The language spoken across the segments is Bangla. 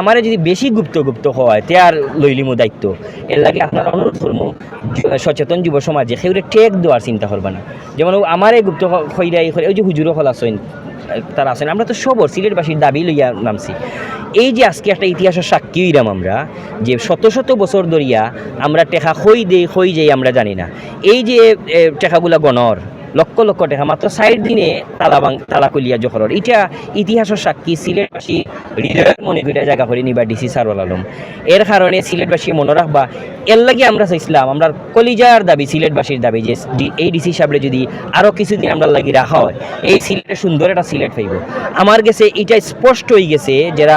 আমারে যদি বেশি গুপ্ত গুপ্ত হয় তে আর লইলিমু দায়িত্ব। এর লাগে আপনার অনুরোধ করবো সচেতন যুব সমাজে সেগুলো টেক দেওয়ার চিন্তা করবে না। যেমন আমারে গুপ্ত খৈরাই ওই যে হুজুরও হল আসেন, তারা আসেন, আমরা তো সবর সিলেটবাসীর দাবি লইয়া নামছি। এই যে আজকে একটা ইতিহাসের সাক্ষী হইলাম আমরা, যে শত শত বছর ধরিয়া আমরা টেকা খই যাই আমরা জানি না। এই যে টেকাগুলা গণর লক্ষ লক্ষ টাকা মাত্র 60 দিনে তালা কলিয়া জহরের, এটা ইতিহাসের সাক্ষী। সিলেটবাসী হৃদয়ের মনে দুইটা জায়গা করে নিবা ডিসি সারওয়াল আলম। এর কারণে সিলেটবাসী মনে রাখবা, এর লাগে আমরা চাইছিলাম, আমরা কলিজার দাবি, সিলেটবাসীর দাবি যে এই ডিসি সাহেবরে যদি আরও কিছুদিন আমরা লাগি রাখা হয়, এই সিলেটের সুন্দর একটা সিলেট পাইব। আমার কাছে এটা স্পষ্ট হয়ে গেছে যারা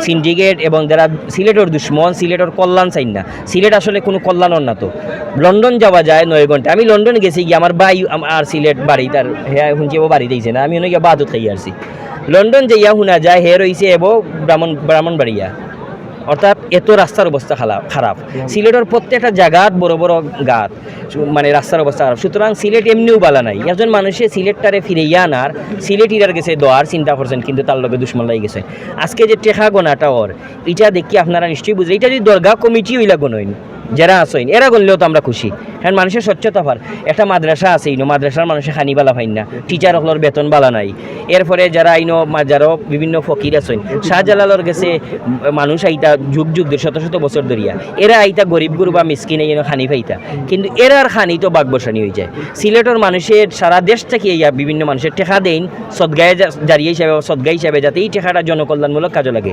সিন্ডিকেট এবং যারা সিলেটের দুশ্মন, সিলেটের কল্যাণ চাই না। সিলেট আসলে কোনো কল্যাণর না। তো লন্ডন যাওয়া যায় 9 ঘন্টা। আমি লন্ডন গেছি গিয়ে আমার ভাই আর সিলেট বাড়ি, তার হ্যাঁ শুনছি ও বাড়ি দিয়েছে না, আমি অনেক বাদত খাই আসছি। লন্ডন যাইয়া শোনা যায় হে রয়েছে এবং ব্রাহ্মণবাড়িয়া, অর্থাৎ এত রাস্তার অবস্থা খারাপ। সিলেটের প্রত্যেকটা জায়গাত বড় বড় গাত, মানে রাস্তার অবস্থা খারাপ। সুতরাং সিলেট এমনিও বালা নাই। একজন মানুষে সিলেটটারে ফিরাইয়া আনার, সিলেটিরার গেছে দোয়ার চিন্তা করছেন, কিন্তু তার লগে দুশ্মন লাগি গেছে। আজকে যে টেকা গোনাটা ওর, এটা দেখি আপনারা নিশ্চয়ই বুঝলেন। এটা যদি দরগা কমিটি হইলা গণইন, যারা আসেন এরা গণলেও তো আমরা খুশি। কারণ মানুষের স্বচ্ছতা পার একটা মাদ্রাসা আছে, ইনো মাদ্রাসার মানুষের খানি বালা পাইন না, টিচার হলোর বেতন বালা নাই। এরপরে যারা ইনো যারা বিভিন্ন ফকির আছেন, শাহজালালর গেছে মানুষ আইতা যুগ যুগ শত শত বছর ধরিয়া, এরা আইতা গরিব গুরু বা মিসকিনে যেন খানি পাইতা, কিন্তু এরার খানি তো বাগবসানি হয়ে যায়। সিলেটের মানুষের সারা দেশ থেকে ইয়া বিভিন্ন মানুষের টেকা দেন সদগায়ে জারিয়া হিসাবে, সদগা হিসাবে, যাতে এই টেকাটা জনকল্যাণমূলক কাজে লাগে।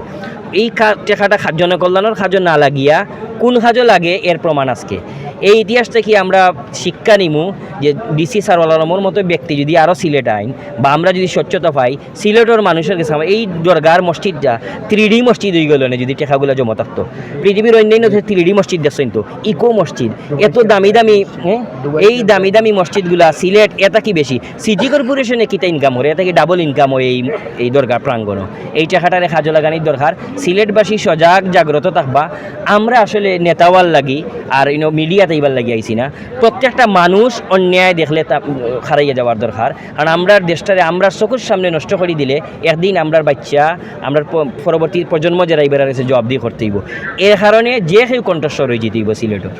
এই টেকাটা জনকল্যাণের কাজে না লাগিয়া কোন কাজে লাগে এর প্রমাণ আজকে। এই ইতিহাস থেকে আমরা শিক্ষা নিমু যে ডিসি সারওয়াল আলমের মতো ব্যক্তি যদি আরও সিলেট আইন, বা আমরা যদি স্বচ্ছতা পাই, সিলেটের মানুষের কাছে এই দরগার মসজিদটা 3D মসজিদ হয়ে গেল না যদি টেকাগুলো জমা থাকতো। পৃথিবীর অন্যান্য 3D মসজিদ দেখছেন তো, ইকো মসজিদ, এত দামি দামি, এই দামি দামি মসজিদগুলা সিলেট এটা কি বেশি সিটি কর্পোরেশনে কিতা ইনকাম করে, এটা কি ডাবল ইনকাম হয় এই দরগার প্রাঙ্গণ। এই টাকাটারে কাজে লাগানির দরকার। সিলেটবাসী সজাগ জাগ্রত থাকবা। আমরা আসলে নেতাওয়াল লাগি আর মিডিয়াতে এইবার লাগি আইছি না। প্রত্যেকটা মানুষ অন্যায় দেখলে তা খারাইয়া যাওয়ার দরকার। কারণ আমরা দেশটারে আমরা চকুর সামনে নষ্ট করে দিলে একদিন আমরার বাচ্চা, আমরা পরবর্তী প্রজন্ম যারা এবার জবাব দিয়ে করতেইব। এর কারণে যে কেউ কণ্ঠস্বর হয়ে যেতেইব সিলেটও।